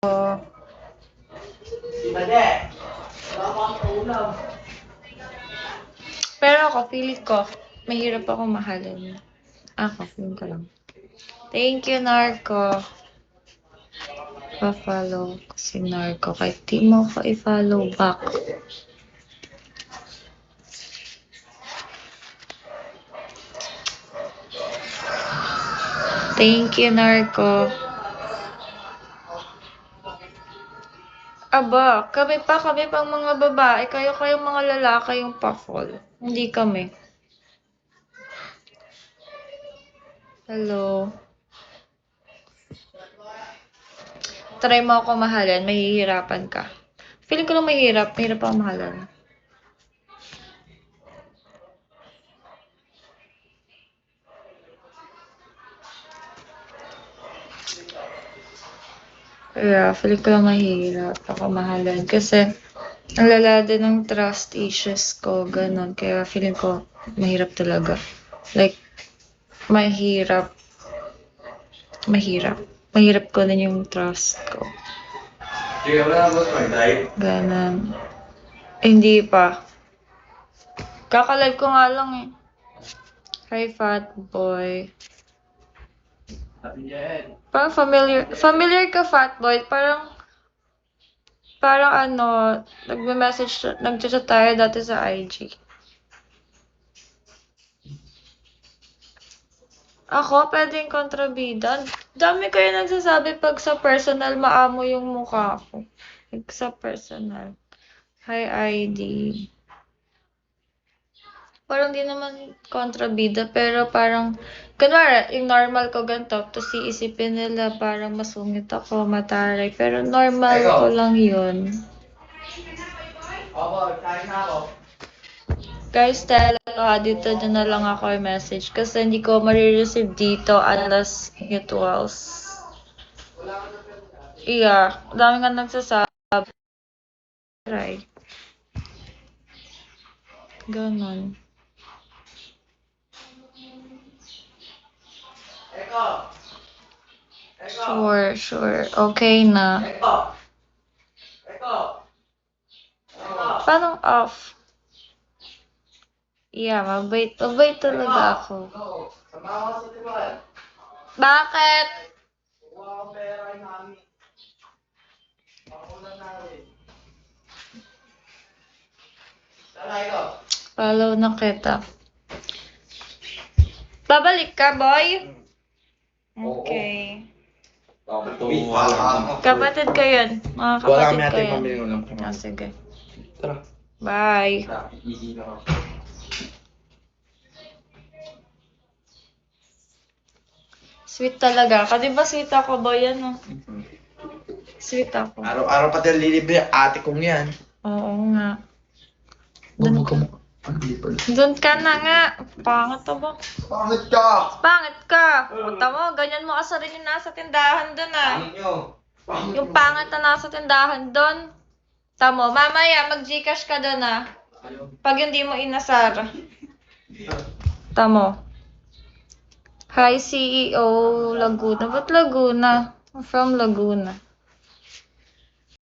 Pero ako, feeling ko, mahirap ako mahalin. Ako, feeling ko lang. Thank you, Narco. Pa-follow ko si Narco. Kahit di mo ko i-follow back. Thank you, Narco. Aba, kami pang mga babae. Kayong mga lalaki yung pa-fall. Hindi kami. Hello. Try mo ako mahalin, mahihirapan ka. Feeling ko lang mahirap ako mahalin. Kaya, feeling ko lang mahirap ako mahalin. Kasi, ang lala din ng trust issues ko, ganun. Kaya, feeling ko, mahirap talaga. Like, mahirap. Mahirap ko din yung trust ko. Ganun. Hindi pa. Kakalive ko nga lang eh. Hi, fat boy. Parang familiar ka, fat boy. Parang ano, nagchat tayo dati sa IG. Ako, pwedeng kontrabida. Dami kayo nagsasabi pag sa personal, maamo yung mukha ko. Pag sa personal. Hi, ID. Parang di naman kontrabida, pero parang, kunwari, yung normal ko ganito, tapos iisipin nila parang masungit ako, mataray, pero normal ko lang yun. Guys, dito nyo na lang ako i-message kasi hindi ko marireceive dito unless mutuals. Yeah, dami nga nagsasabi. Right. Ganon. Sure. Okay na. Paano off? Yeah, mag-wait talaga ako. Bakit? Follow na kita. Babalik ka, boy? Okay. Kapatid ko yun. Mga kapatid ko yun. Sige. Tara. Bye. Sweet talaga. Di ba sweet ako, boy? Ano? Sweet ako. Araw-araw pa tayo lilibre, ate kong yan. Oo nga. Doon Doon ka na nga. Pangit ba? Pangit ka! Pangit ka. Punta mo, ganyan mo asa rin yung nasa tindahan doon ah. Yung pangit na nasa tindahan doon. Tamo, mamaya mag-Gcash ka doon ah. Pag hindi mo inasar. Tamo. Hi CEO Laguna. Ba't Laguna? I'm from Laguna.